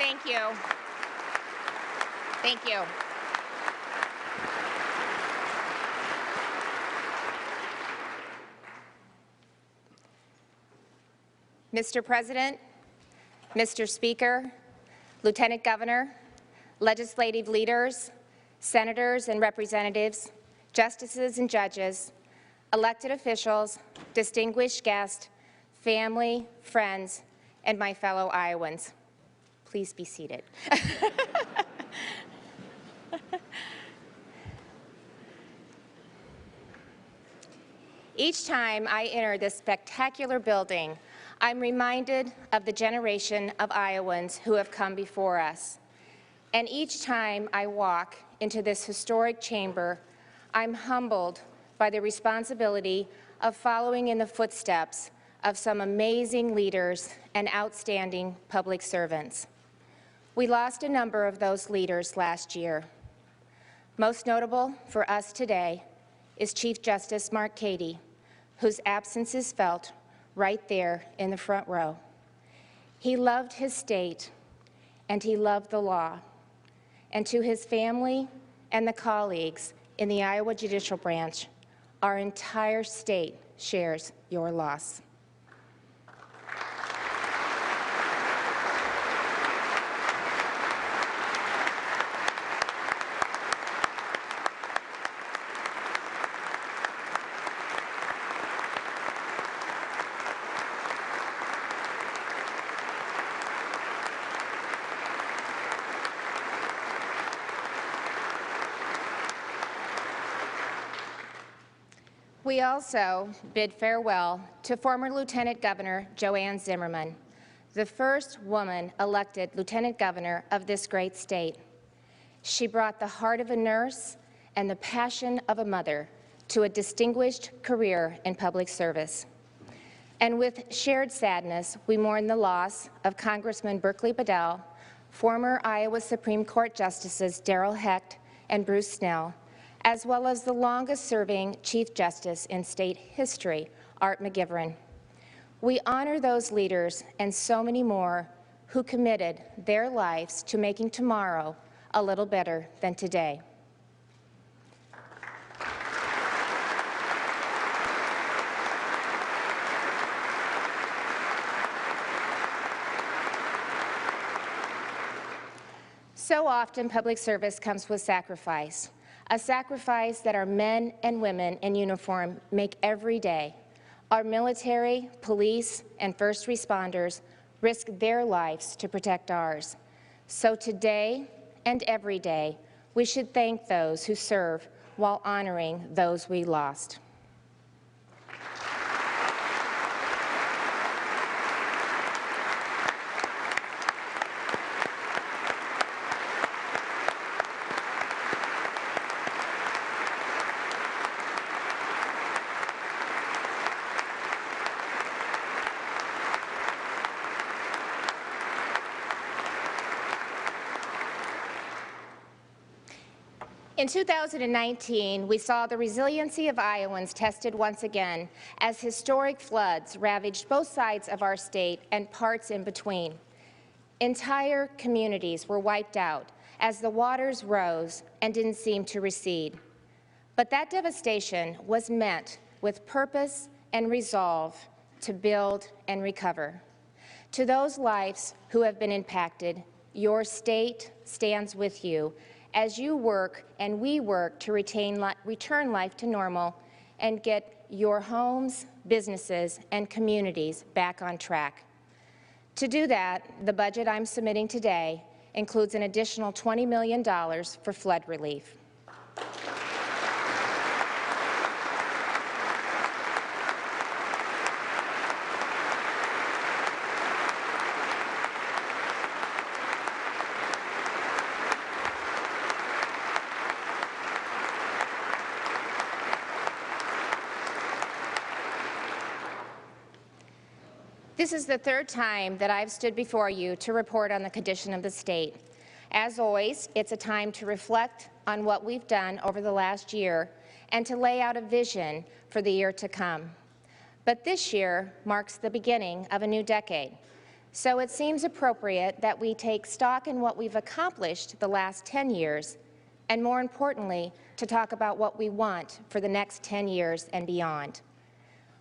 Thank you. Thank you. Mr. President, Mr. Speaker, Lieutenant Governor, legislative leaders, senators and representatives, justices and judges, elected officials, distinguished guests, family, friends, and my fellow Iowans. Please be seated. Each time I enter this spectacular building, I'm reminded of the generation of Iowans who have come before us. And each time I walk into this historic chamber, I'm humbled by the responsibility of following in the footsteps of some amazing leaders and outstanding public servants. We lost a number of those leaders last year. Most notable for us today is Chief Justice Mark Cady, whose absence is felt right there in the front row. He loved his state, and he loved the law. And to his family and the colleagues in the Iowa Judicial Branch, our entire state shares your loss. We also bid farewell to former Lieutenant Governor Joanne Zimmerman, the first woman elected Lieutenant Governor of this great state. She brought the heart of a nurse and the passion of a mother to a distinguished career in public service. And with shared sadness, we mourn the loss of Congressman Berkeley Bedell, former Iowa Supreme Court Justices Darrell Hecht and Bruce Snell, as well as the longest-serving Chief Justice in state history, Art McGivern. We honor those leaders and so many more who committed their lives to making tomorrow a little better than today. So often, public service comes with sacrifice. A sacrifice that our men and women in uniform make every day. Our military, police, and first responders risk their lives to protect ours. So today and every day, we should thank those who serve while honoring those we lost. In 2019, we saw the resiliency of Iowans tested once again as historic floods ravaged both sides of our state and parts in between. Entire communities were wiped out as the waters rose and didn't seem to recede. But that devastation was met with purpose and resolve to build and recover. To those lives who have been impacted, your state stands with you as you work and we work to return life to normal and get your homes, businesses, and communities back on track. To do that, the budget I'm submitting today includes an additional $20 million for flood relief. This is the third time that I've stood before you to report on the condition of the state. As always, it's a time to reflect on what we've done over the last year and to lay out a vision for the year to come. But this year marks the beginning of a new decade. So it seems appropriate that we take stock in what we've accomplished the last 10 years, and more importantly, to talk about what we want for the next 10 years and beyond.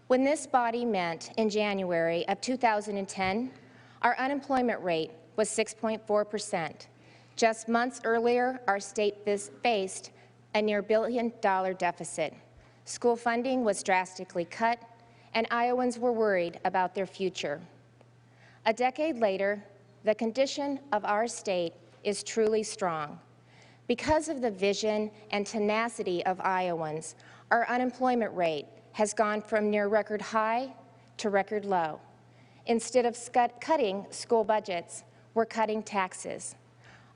When this body met in January of 2010, our unemployment rate was 6.4%. Just months earlier, our state faced a near $1 billion deficit. School funding was drastically cut, and Iowans were worried about their future. A decade later, the condition of our state is truly strong. Because of the vision and tenacity of Iowans, our unemployment rate has gone from near record high to record low. Instead of cutting school budgets, we're cutting taxes.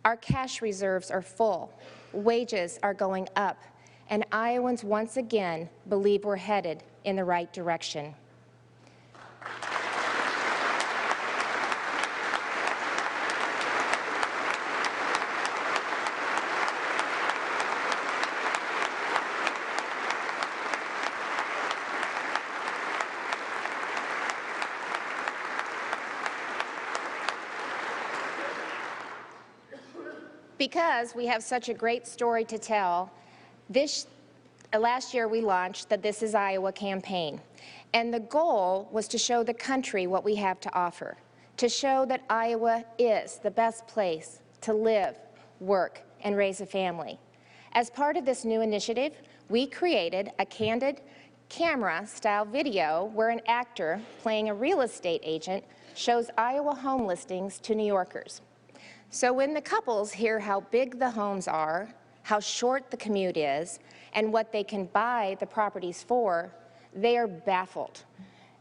Our cash reserves are full, wages are going up, and Iowans once again believe we're headed in the right direction. Because we have such a great story to tell, last year we launched the This Is Iowa campaign, and the goal was to show the country what we have to offer, to show that Iowa is the best place to live, work, and raise a family. As part of this new initiative, we created a candid camera-style video where an actor playing a real estate agent shows Iowa home listings to New Yorkers. So when the couples hear how big the homes are, how short the commute is, and what they can buy the properties for, they are baffled.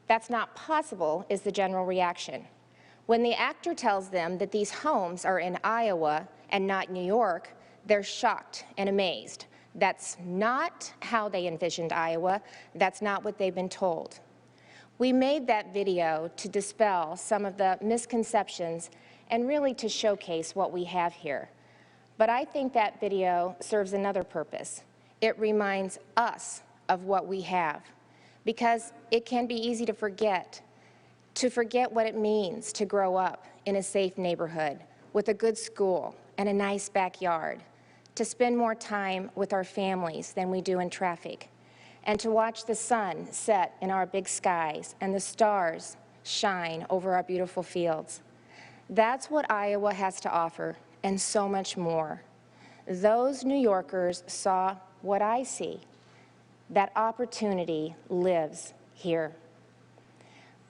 That's not possible, is the general reaction. When the actor tells them that these homes are in Iowa and not New York, they're shocked and amazed. That's not how they envisioned Iowa. That's not what they've been told. We made that video to dispel some of the misconceptions and really to showcase what we have here. But I think that video serves another purpose. It reminds us of what we have, because it can be easy to forget what it means to grow up in a safe neighborhood with a good school and a nice backyard, to spend more time with our families than we do in traffic, and to watch the sun set in our big skies and the stars shine over our beautiful fields. That's what Iowa has to offer, and so much more. Those New Yorkers saw what I see. That opportunity lives here.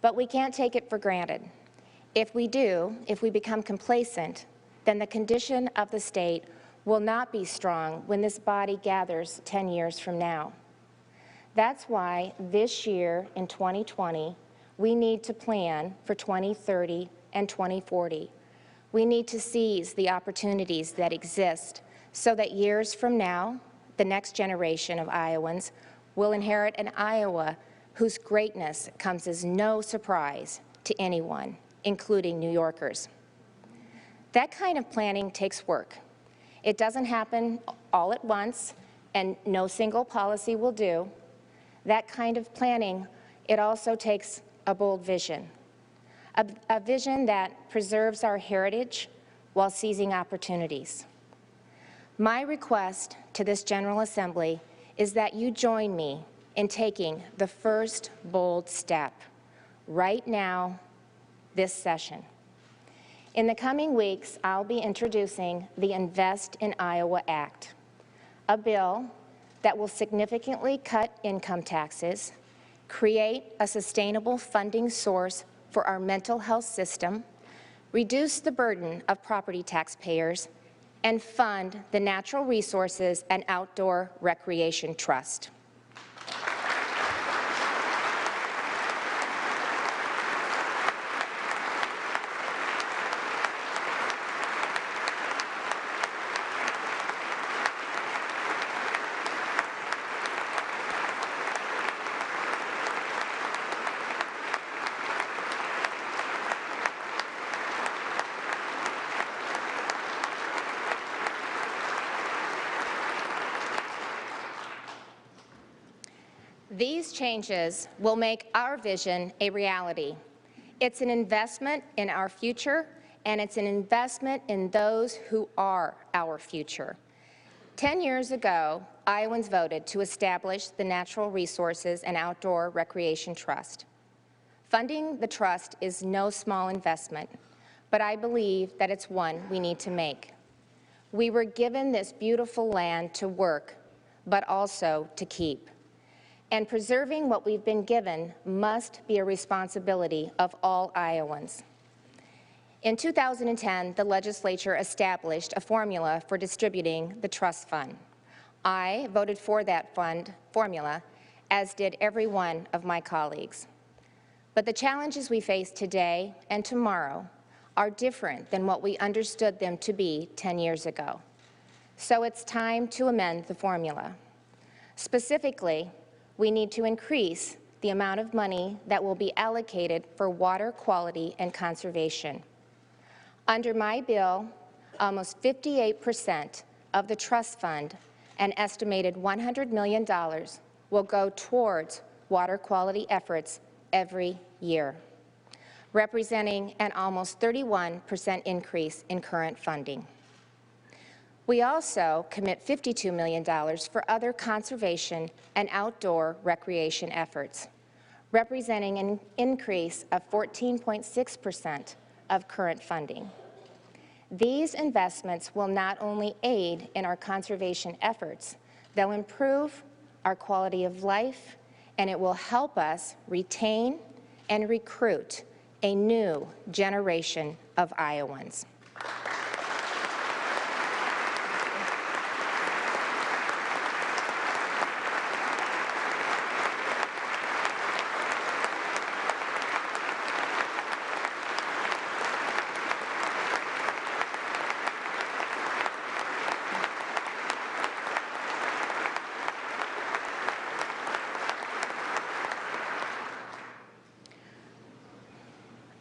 But we can't take it for granted. If we do, if we become complacent, then the condition of the state will not be strong when this body gathers 10 years from now. That's why this year, in 2020, we need to plan for 2030 and 2040. We need to seize the opportunities that exist so that years from now, the next generation of Iowans will inherit an Iowa whose greatness comes as no surprise to anyone, including New Yorkers. That kind of planning takes work. It doesn't happen all at once, and no single policy will do. That kind of planning, it also takes a bold vision. A vision that preserves our heritage while seizing opportunities. My request to this General Assembly is that you join me in taking the first bold step right now, this session. In the coming weeks, I'll be introducing the Invest in Iowa Act, a bill that will significantly cut income taxes, create a sustainable funding source for our mental health system, reduce the burden of property taxpayers, and fund the Natural Resources and Outdoor Recreation Trust. These changes will make our vision a reality. It's an investment in our future, and it's an investment in those who are our future. 10 years ago, Iowans voted to establish the Natural Resources and Outdoor Recreation Trust. Funding the trust is no small investment, but I believe that it's one we need to make. We were given this beautiful land to work, but also to keep. And preserving what we've been given must be a responsibility of all Iowans. In 2010, the legislature established a formula for distributing the trust fund. I voted for that formula, as did every one of my colleagues. But the challenges we face today and tomorrow are different than what we understood them to be 10 years ago. So it's time to amend the formula. Specifically, we need to increase the amount of money that will be allocated for water quality and conservation. Under my bill, almost 58% of the trust fund, an estimated $100 million, will go towards water quality efforts every year, representing an almost 31% increase in current funding. We also commit $52 million for other conservation and outdoor recreation efforts, representing an increase of 14.6% of current funding. These investments will not only aid in our conservation efforts, they'll improve our quality of life, and it will help us retain and recruit a new generation of Iowans.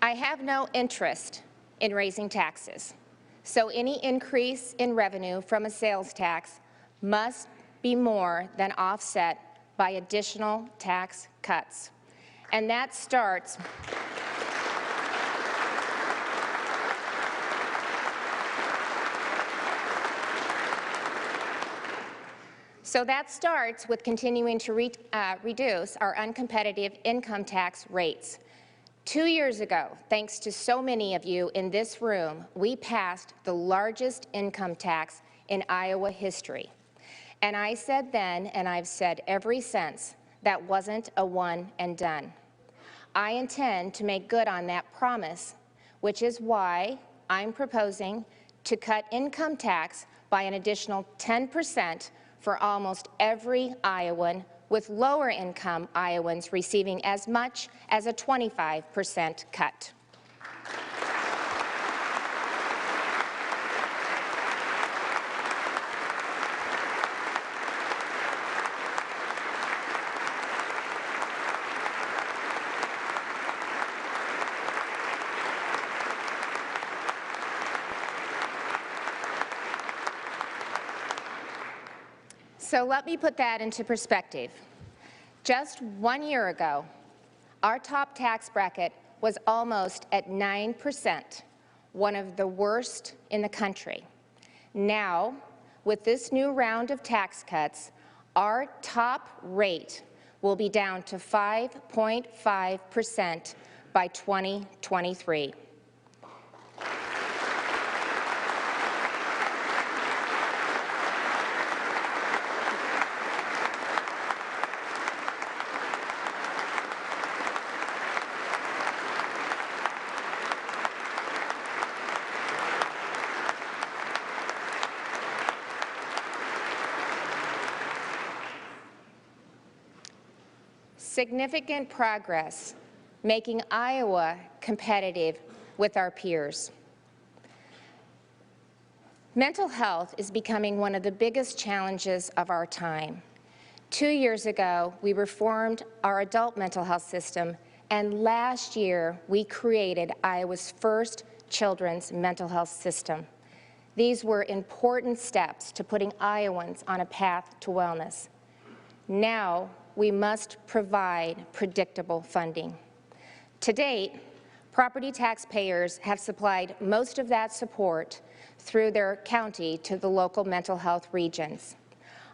I have no interest in raising taxes, so any increase in revenue from a sales tax must be more than offset by additional tax cuts. And that starts with continuing to reduce our uncompetitive income tax rates. 2 years ago, thanks to so many of you in this room, we passed the largest income tax in Iowa history. And I said then, and I've said ever since, that wasn't a one and done. I intend to make good on that promise, which is why I'm proposing to cut income tax by an additional 10% for almost every Iowan, with lower-income Iowans receiving as much as a 25% cut. So let me put that into perspective. Just 1 year ago, our top tax bracket was almost at 9%, one of the worst in the country. Now, with this new round of tax cuts, our top rate will be down to 5.5% by 2023. Significant progress, making Iowa competitive with our peers. Mental health is becoming one of the biggest challenges of our time. 2 years ago, we reformed our adult mental health system, and last year we created Iowa's first children's mental health system. These were important steps to putting Iowans on a path to wellness. Now, we must provide predictable funding. To date, Property taxpayers have supplied most of that support through their county to the local mental health regions.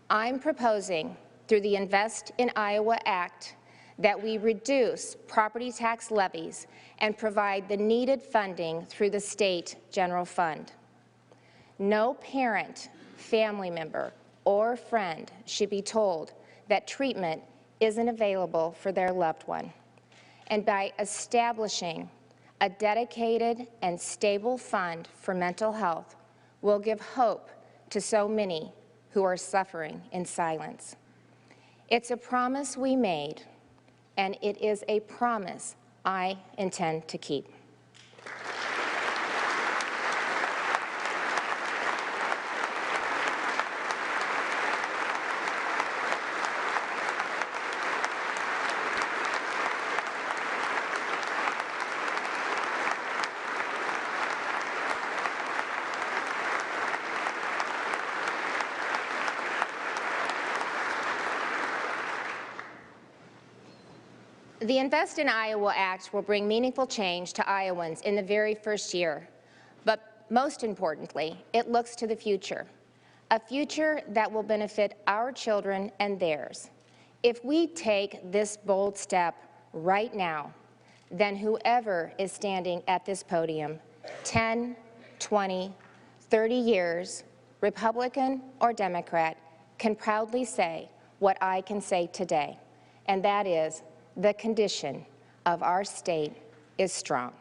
I'm proposing, through the Invest in Iowa Act, that we reduce property tax levies and provide the needed funding through the state general fund. No parent, family member, or friend should be told that treatment isn't available for their loved one. And by establishing a dedicated and stable fund for mental health, we'll give hope to so many who are suffering in silence. It's a promise we made, and it is a promise I intend to keep. The Invest in Iowa Act will bring meaningful change to Iowans in the very first year, but most importantly, it looks to the future, a future that will benefit our children and theirs. If we take this bold step right now, then whoever is standing at this podium 10, 20, 30 years, Republican or Democrat, can proudly say what I can say today, and that is, the condition of our state is strong.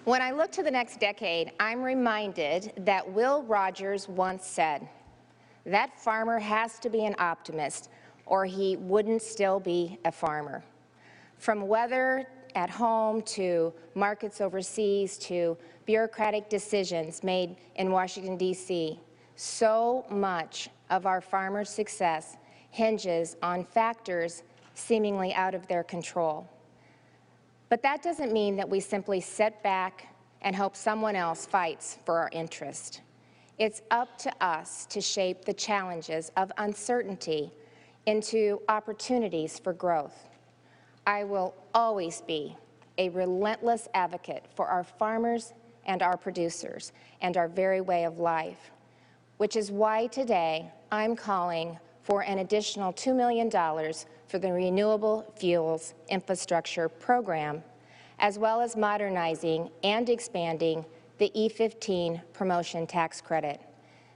When I look to the next decade, I'm reminded that Will Rogers once said, "That farmer has to be an optimist, or he wouldn't still be a farmer." From weather at home to markets overseas to bureaucratic decisions made in Washington, D.C., so much of our farmers' success hinges on factors seemingly out of their control. But that doesn't mean that we simply sit back and hope someone else fights for our interest. It's up to us to shape the challenges of uncertainty into opportunities for growth. I will always be a relentless advocate for our farmers and our producers and our very way of life, which is why today I'm calling for an additional $2 million for the Renewable Fuels Infrastructure Program, as well as modernizing and expanding the E15 promotion tax credit.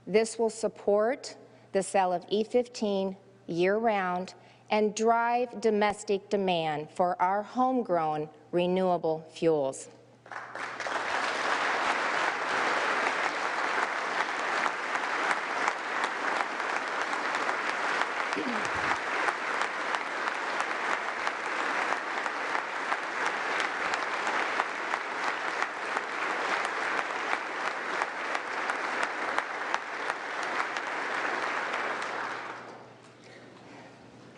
This will support the sale of E15 year-round and drive domestic demand for our homegrown renewable fuels.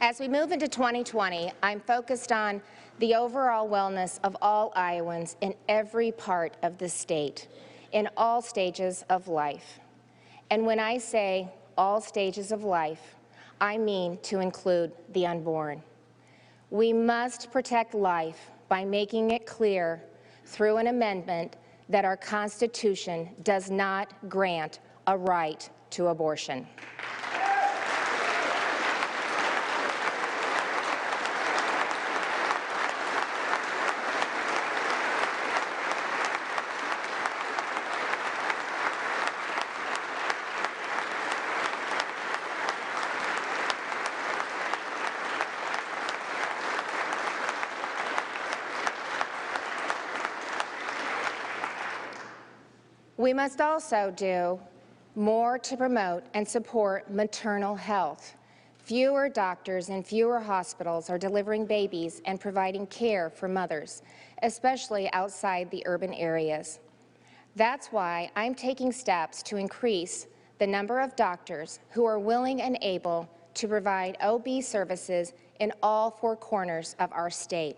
As we move into 2020, I'm focused on the overall wellness of all Iowans in every part of the state, in all stages of life. And when I say all stages of life, I mean to include the unborn. We must protect life by making it clear through an amendment that our Constitution does not grant a right to abortion. We must also do more to promote and support maternal health. Fewer doctors and fewer hospitals are delivering babies and providing care for mothers, especially outside the urban areas. That's why I'm taking steps to increase the number of doctors who are willing and able to provide OB services in all four corners of our state.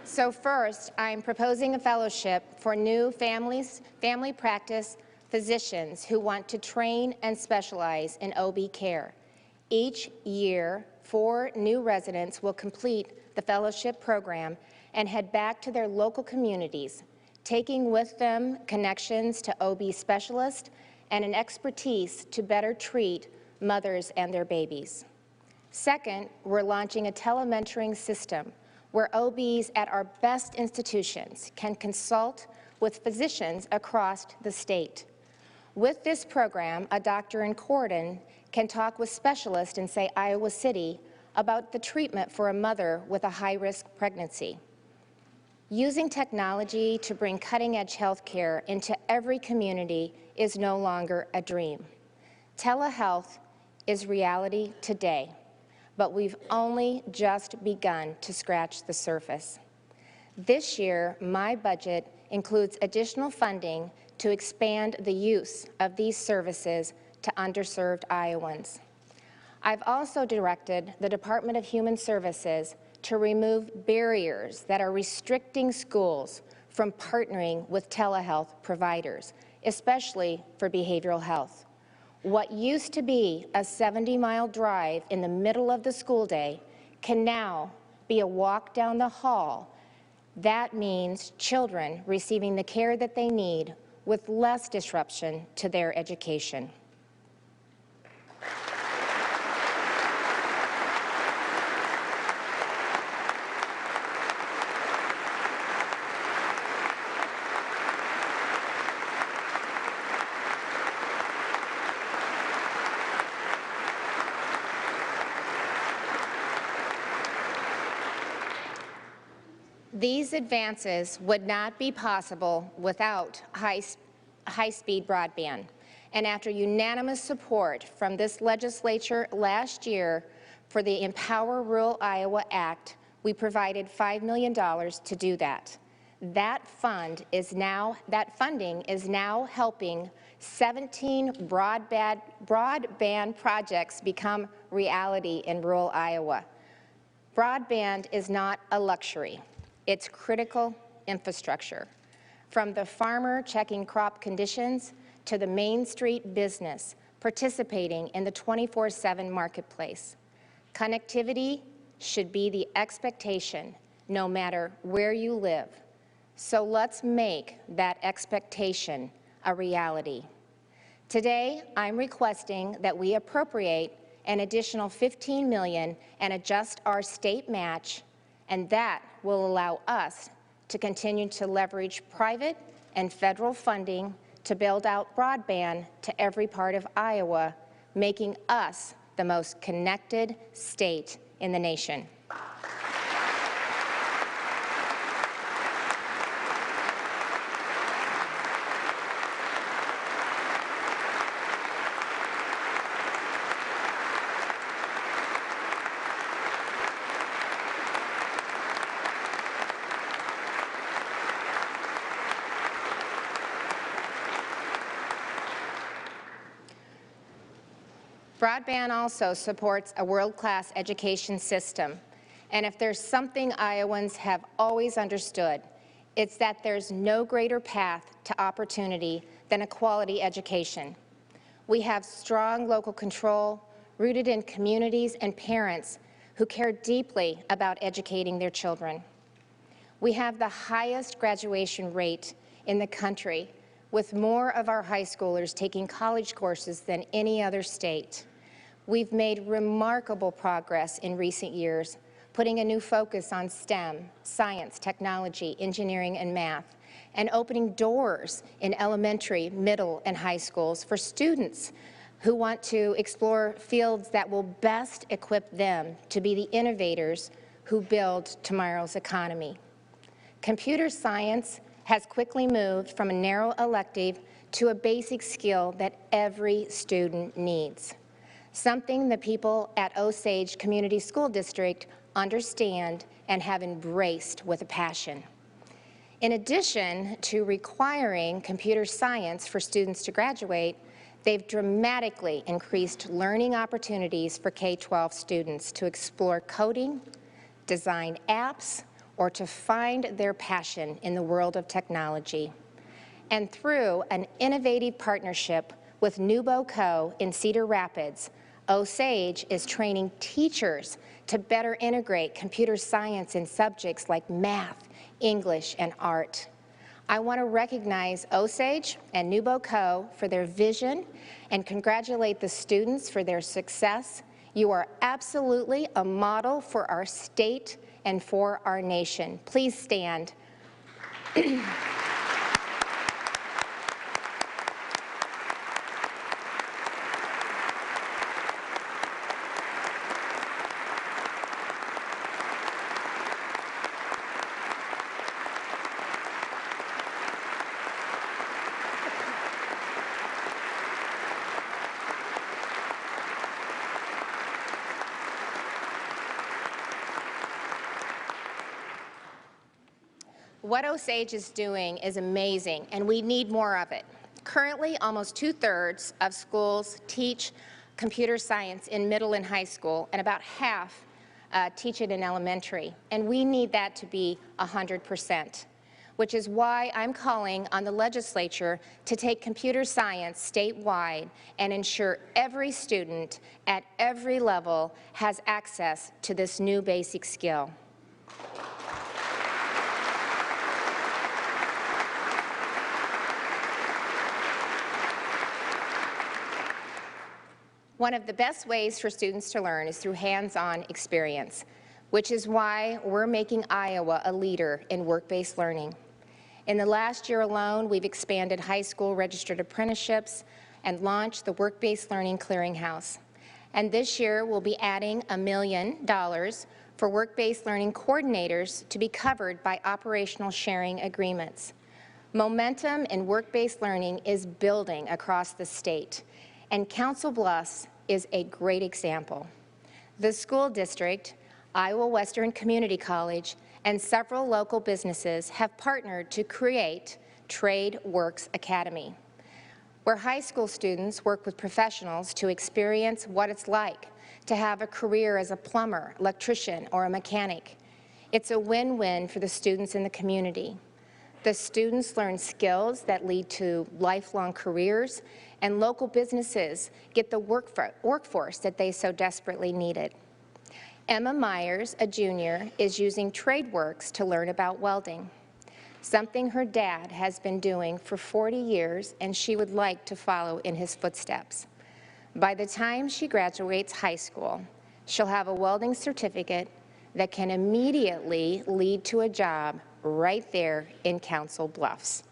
So first, I'm proposing a fellowship for new family practice physicians who want to train and specialize in OB care. Each year, 4 new residents will complete the fellowship program and head back to their local communities, taking with them connections to OB specialists and an expertise to better treat mothers and their babies. Second, we're launching a telementoring system where OBs at our best institutions can consult with physicians across the state. With this program, a doctor in Corydon can talk with specialists in, say, Iowa City about the treatment for a mother with a high-risk pregnancy. Using technology to bring cutting-edge health care into every community is no longer a dream. Telehealth is reality today, but we've only just begun to scratch the surface. This year, my budget includes additional funding to expand the use of these services to underserved Iowans. I've also directed the Department of Human Services to remove barriers that are restricting schools from partnering with telehealth providers, especially for behavioral health. What used to be a 70-mile drive in the middle of the school day can now be a walk down the hall. That means children receiving the care that they need with less disruption to their education. These advances would not be possible without high-speed broadband. And after unanimous support from this legislature last year for the Empower Rural Iowa Act, we provided $5 million to do that. That funding is now helping 17 broadband projects become reality in rural Iowa. Broadband is not a luxury. It's critical infrastructure. From the farmer checking crop conditions to the Main Street business participating in the 24/7 marketplace. Connectivity should be the expectation no matter where you live. So let's make that expectation a reality. Today, I'm requesting that we appropriate an additional $15 million and adjust our state match, and that will allow us to continue to leverage private and federal funding to build out broadband to every part of Iowa, making us the most connected state in the nation. Broadband also supports a world-class education system. And if there's something Iowans have always understood, it's that there's no greater path to opportunity than a quality education. We have strong local control, rooted in communities and parents who care deeply about educating their children. We have the highest graduation rate in the country, with more of our high schoolers taking college courses than any other state. We've made remarkable progress in recent years, putting a new focus on STEM, science, technology, engineering, and math, and opening doors in elementary, middle, and high schools for students who want to explore fields that will best equip them to be the innovators who build tomorrow's economy. Computer science has quickly moved from a narrow elective to a basic skill that every student needs, something the people at Osage Community School District understand and have embraced with a passion. In addition to requiring computer science for students to graduate, they've dramatically increased learning opportunities for K-12 students to explore coding, design apps, or to find their passion in the world of technology. And through an innovative partnership with Nubo Co. in Cedar Rapids, Osage is training teachers to better integrate computer science in subjects like math, English, and art. I want to recognize Osage and Nubo Co. for their vision and congratulate the students for their success. You are absolutely a model for our state and for our nation. Please stand. What Osage is doing is amazing, and we need more of it. Currently, almost 2/3 of schools teach computer science in middle and high school, and about half teach it in elementary. And we need that to be 100%, which is why I'm calling on the legislature to take computer science statewide and ensure every student at every level has access to this new basic skill. One of the best ways for students to learn is through hands-on experience, which is why we're making Iowa a leader in work-based learning. In the last year alone, we've expanded high school registered apprenticeships and launched the Work-Based Learning Clearinghouse. And this year, we'll be adding $1 million for work-based learning coordinators to be covered by operational sharing agreements. Momentum in work-based learning is building across the state, and Council Bluffs is a great example. The school district, Iowa Western Community College, and several local businesses have partnered to create Trade Works Academy, where high school students work with professionals to experience what it's like to have a career as a plumber, electrician, or a mechanic. It's a win-win for the students in the community. The students learn skills that lead to lifelong careers, and local businesses get the workforce that they so desperately needed. Emma Myers, a junior, is using TradeWorks to learn about welding, something her dad has been doing for 40 years, and she would like to follow in his footsteps. By the time she graduates high school, she'll have a welding certificate that can immediately lead to a job right there in Council Bluffs.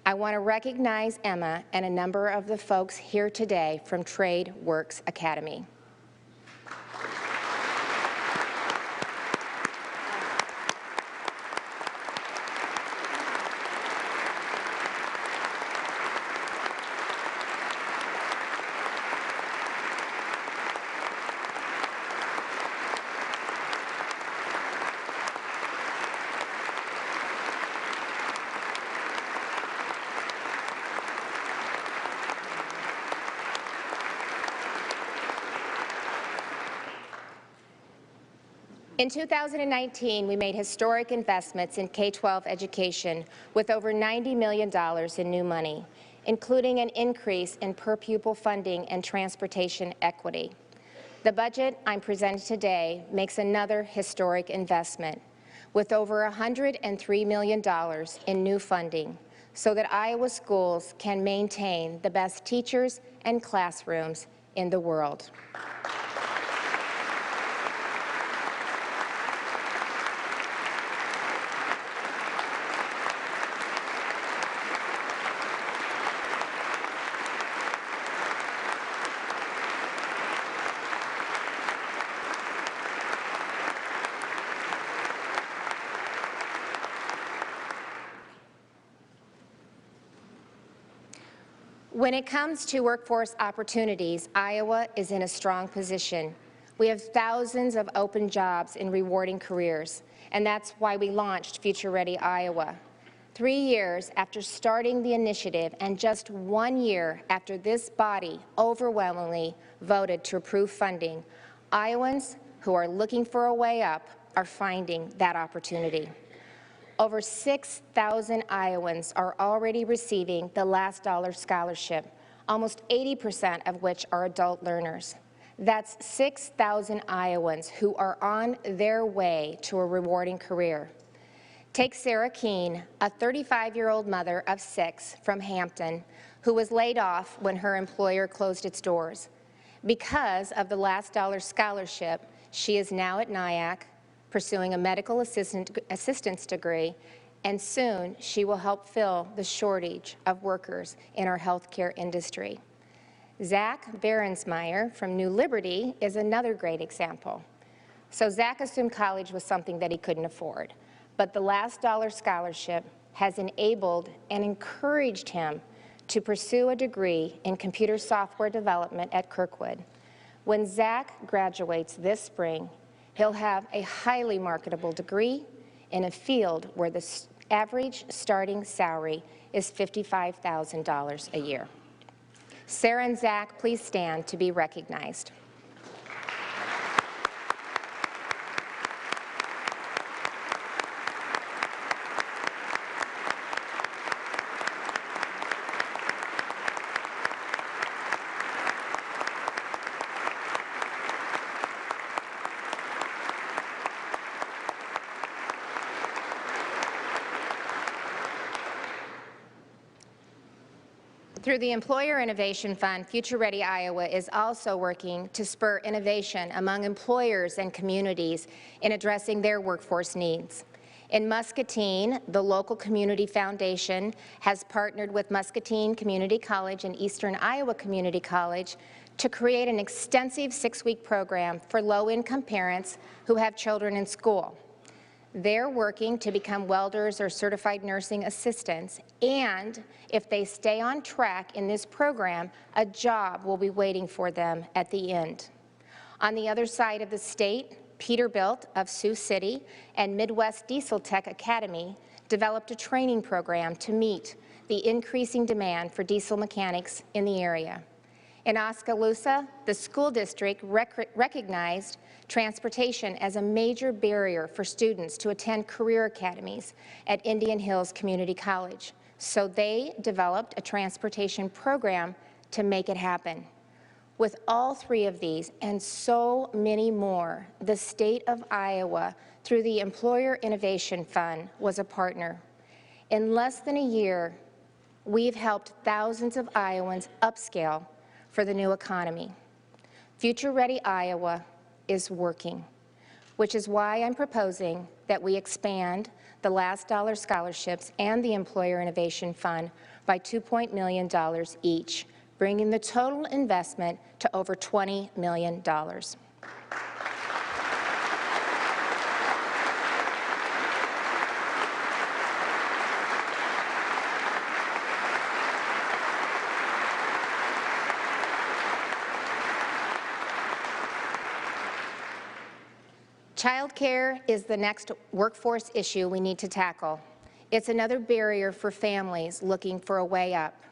I want to recognize Emma and a number of the folks here today from Trade Works Academy. In 2019, we made historic investments in K-12 education with over $90 million in new money, including an increase in per-pupil funding and transportation equity. The budget I'm presenting today makes another historic investment, with over $103 million in new funding, so that Iowa schools can maintain the best teachers and classrooms in the world. When it comes to workforce opportunities, Iowa is in a strong position. We have thousands of open jobs in rewarding careers, and that's why we launched Future Ready Iowa. 3 years after starting the initiative and just 1 year after this body overwhelmingly voted to approve funding, Iowans who are looking for a way up are finding that opportunity. Over 6,000 Iowans are already receiving the Last Dollar Scholarship, almost 80% of which are adult learners. That's 6,000 Iowans who are on their way to a rewarding career. Take Sarah Keene, a 35-year-old mother of 6 from Hampton, who was laid off when her employer closed its doors. Because of the Last Dollar Scholarship, she is now at NIAC, pursuing a medical assistance degree, and soon she will help fill the shortage of workers in our healthcare industry. Zach Berensmeyer from New Liberty is another great example. So Zach assumed college was something that he couldn't afford, but the Last Dollar Scholarship has enabled and encouraged him to pursue a degree in computer software development at Kirkwood. When Zach graduates this spring, he'll have a highly marketable degree in a field where the average starting salary is $55,000 a year. Sarah and Zach, please stand to be recognized. Through the Employer Innovation Fund, Future Ready Iowa is also working to spur innovation among employers and communities in addressing their workforce needs. In Muscatine, the local community foundation has partnered with Muscatine Community College and Eastern Iowa Community College to create an extensive 6-week program for low-income parents who have children in school. They're working to become welders or certified nursing assistants, and if they stay on track in this program, a job will be waiting for them at the end. On the other side of the state, Peterbilt of Sioux City and Midwest Diesel Tech Academy developed a training program to meet the increasing demand for diesel mechanics in the area. In Oskaloosa, the school district recognized transportation as a major barrier for students to attend career academies at Indian Hills Community College, so they developed a transportation program to make it happen. With all 3 of these and so many more, the state of Iowa, through the Employer Innovation Fund, was a partner. In less than a year, we've helped thousands of Iowans upscale for the new economy. Future Ready Iowa is working, which is why I'm proposing that we expand the Last Dollar Scholarships and the Employer Innovation Fund by $2 million each, bringing the total investment to over $20 million. Child care is the next workforce issue we need to tackle. It's another barrier for families looking for a way up.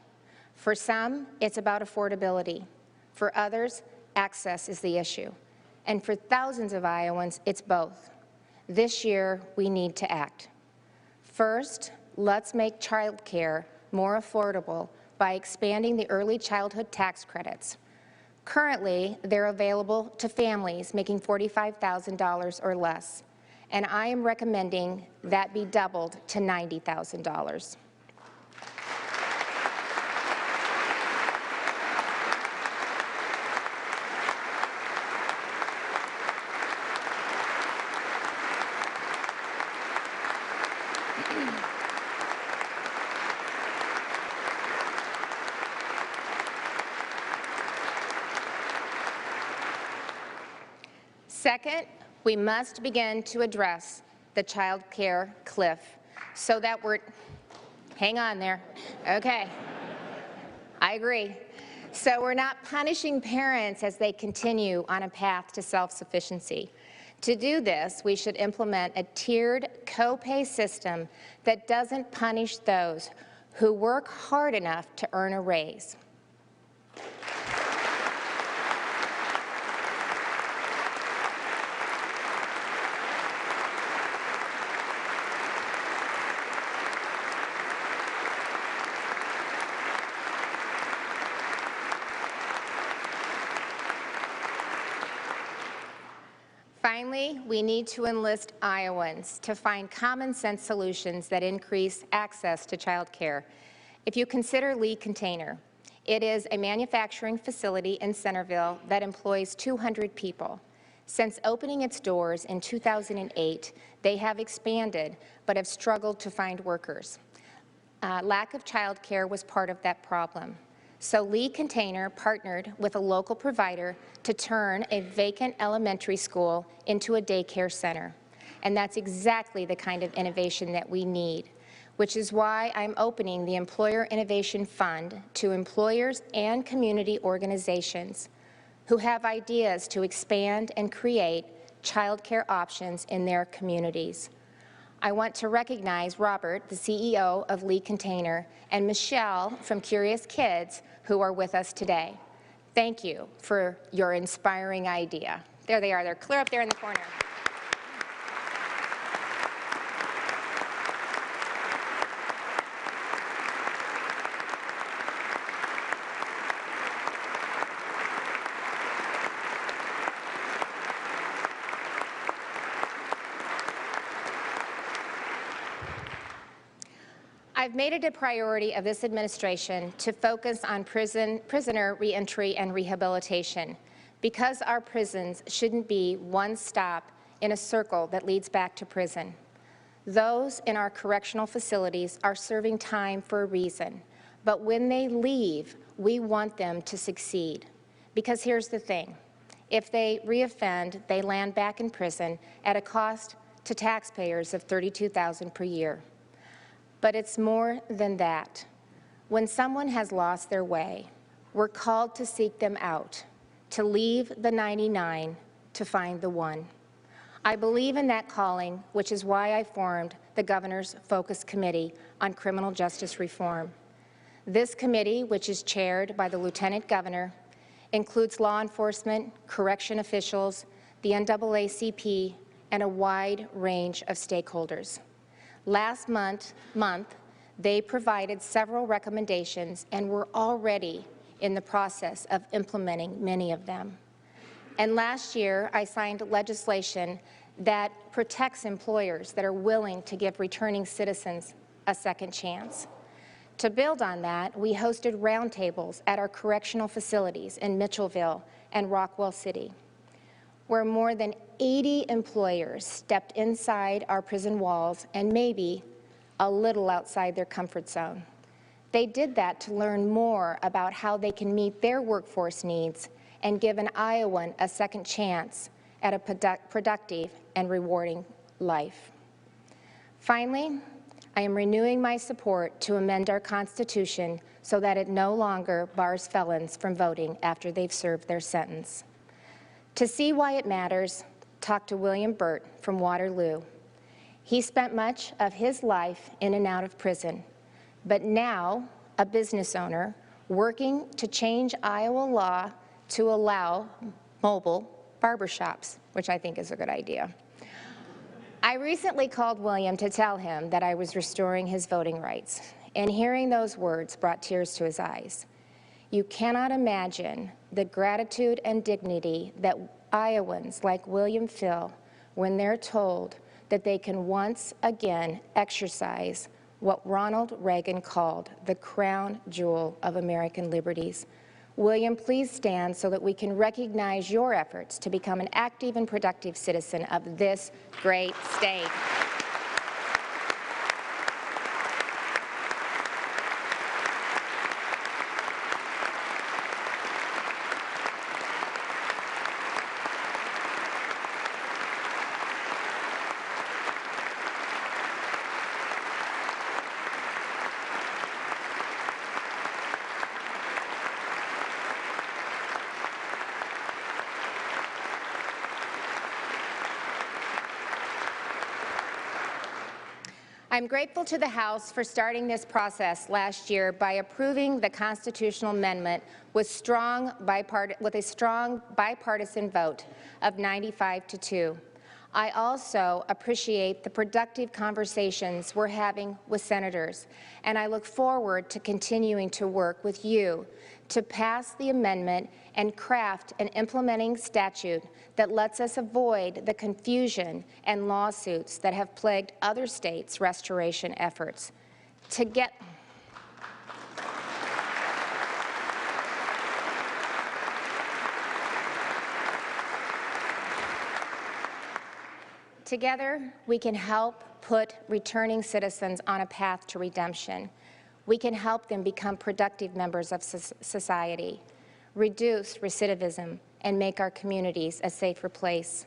For some, it's about affordability. For others, access is the issue. And for thousands of Iowans, it's both. This year, we need to act. First, let's make child care more affordable by expanding the early childhood tax credits. Currently, they're available to families making $45,000 or less, and I am recommending that be doubled to $90,000. Second, we must begin to address the child care cliff so that hang on there, okay. I agree. So we're not punishing parents as they continue on a path to self-sufficiency. To do this, we should implement a tiered co-pay system that doesn't punish those who work hard enough to earn a raise. Finally, we need to enlist Iowans to find common-sense solutions that increase access to child care. If you consider Lee Container, it is a manufacturing facility in Centerville that employs 200 people. Since opening its doors in 2008, they have expanded but have struggled to find workers. Lack of child care was part of that problem. So Lee Container partnered with a local provider to turn a vacant elementary school into a daycare center. And that's exactly the kind of innovation that we need, which is why I'm opening the Employer Innovation Fund to employers and community organizations who have ideas to expand and create child care options in their communities. I want to recognize Robert, the CEO of Lee Container, and Michelle from Curious Kids, who are with us today. Thank you for your inspiring idea. There they are. They're clear up there in the corner. I've made it a priority of this administration to focus on prisoner reentry and rehabilitation, because our prisons shouldn't be one stop in a circle that leads back to prison. Those in our correctional facilities are serving time for a reason, but when they leave, we want them to succeed. Because here's the thing, if they reoffend, they land back in prison at a cost to taxpayers of $32,000 per year. But it's more than that. When someone has lost their way, we're called to seek them out, to leave the 99 to find the one. I believe in that calling, which is why I formed the Governor's Focus Committee on Criminal Justice Reform. This committee, which is chaired by the Lieutenant Governor, includes law enforcement, correction officials, the NAACP, and a wide range of stakeholders. Last month, they provided several recommendations, and we're already in the process of implementing many of them. And last year, I signed legislation that protects employers that are willing to give returning citizens a second chance. To build on that, we hosted roundtables at our correctional facilities in Mitchellville and Rockwell City, where more than 80 employers stepped inside our prison walls and maybe a little outside their comfort zone. They did that to learn more about how they can meet their workforce needs and give an Iowan a second chance at a productive and rewarding life. Finally, I am renewing my support to amend our Constitution so that it no longer bars felons from voting after they've served their sentence. To see why it matters, talk to William Burt from Waterloo. He spent much of his life in and out of prison, but now a business owner working to change Iowa law to allow mobile barbershops, which I think is a good idea. I recently called William to tell him that I was restoring his voting rights, and hearing those words brought tears to his eyes. You cannot imagine the gratitude and dignity that Iowans like William feel when they're told that they can once again exercise what Ronald Reagan called the crown jewel of American liberties. William, please stand so that we can recognize your efforts to become an active and productive citizen of this great state. I'm grateful to the House for starting this process last year by approving the constitutional amendment with a strong bipartisan vote of 95-2. I also appreciate the productive conversations we're having with senators, and I look forward to continuing to work with you to pass the amendment and craft an implementing statute that lets us avoid the confusion and lawsuits that have plagued other states' restoration efforts. Together, we can help put returning citizens on a path to redemption. We can help them become productive members of society, reduce recidivism, and make our communities a safer place.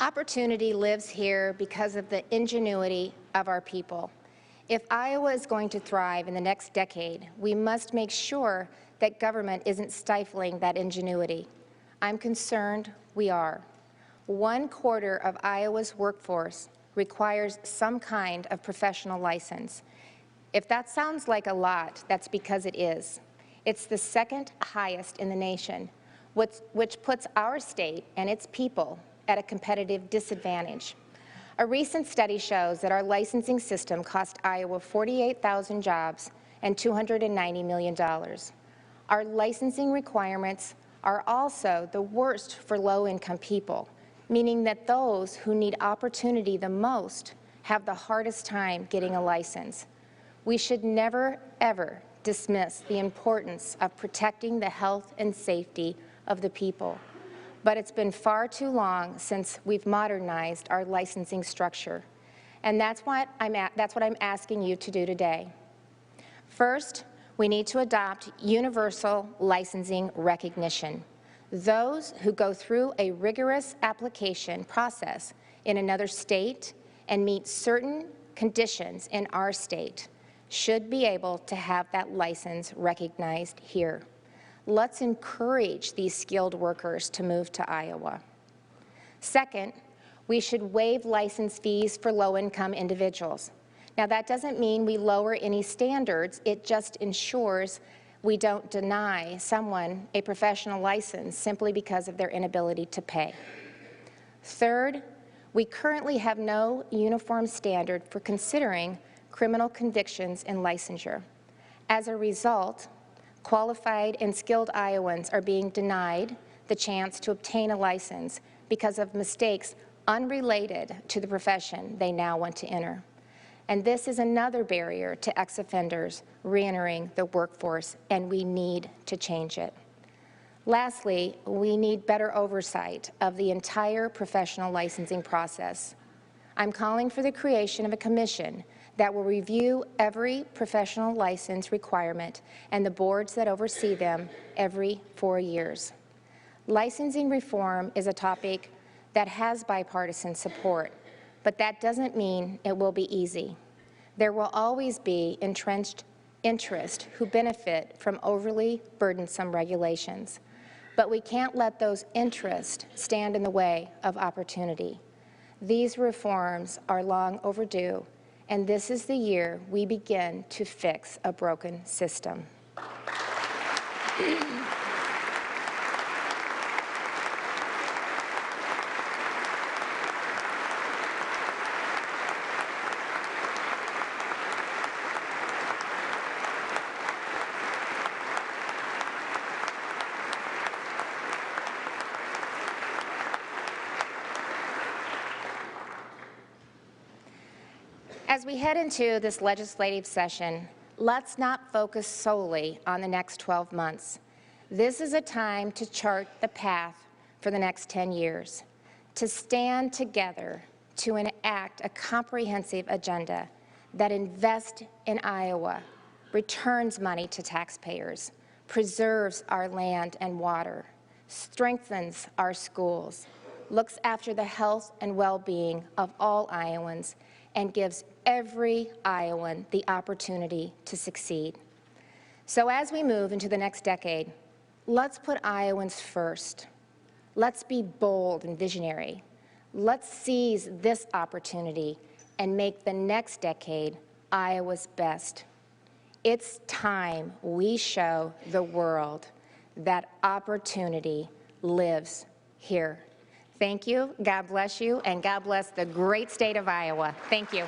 Opportunity lives here because of the ingenuity of our people. If Iowa is going to thrive in the next decade, we must make sure that government isn't stifling that ingenuity. I'm concerned we are. 1/4 of Iowa's workforce requires some kind of professional license. If that sounds like a lot, that's because it is. It's the second highest in the nation, which puts our state and its people at a competitive disadvantage. A recent study shows that our licensing system cost Iowa 48,000 jobs and $290 million. Our licensing requirements are also the worst for low-income people, meaning that those who need opportunity the most have the hardest time getting a license. We should never, ever dismiss the importance of protecting the health and safety of the people. But it's been far too long since we've modernized our licensing structure. And that's what I'm asking you to do today. First, we need to adopt universal licensing recognition. Those who go through a rigorous application process in another state and meet certain conditions in our state should be able to have that license recognized here. Let's encourage these skilled workers to move to Iowa. Second, we should waive license fees for low-income individuals. Now, that doesn't mean we lower any standards. It just ensures we don't deny someone a professional license simply because of their inability to pay. Third, we currently have no uniform standard for considering criminal convictions in licensure. As a result, qualified and skilled Iowans are being denied the chance to obtain a license because of mistakes unrelated to the profession they now want to enter. And this is another barrier to ex-offenders re-entering the workforce, and we need to change it. Lastly, we need better oversight of the entire professional licensing process. I'm calling for the creation of a commission that will review every professional license requirement and the boards that oversee them every 4 years. Licensing reform is a topic that has bipartisan support, but that doesn't mean it will be easy. There will always be entrenched interest who benefit from overly burdensome regulations, but we can't let those interests stand in the way of opportunity. These reforms are long overdue, and this is the year we begin to fix a broken system. As we head into this legislative session, let's not focus solely on the next 12 months. This is a time to chart the path for the next 10 years, to stand together to enact a comprehensive agenda that invests in Iowa, returns money to taxpayers, preserves our land and water, strengthens our schools, looks after the health and well-being of all Iowans, and gives every Iowan the opportunity to succeed. So as we move into the next decade, let's put Iowans first. Let's be bold and visionary. Let's seize this opportunity and make the next decade Iowa's best. It's time we show the world that opportunity lives here. Thank you, God bless you, and God bless the great state of Iowa. Thank you.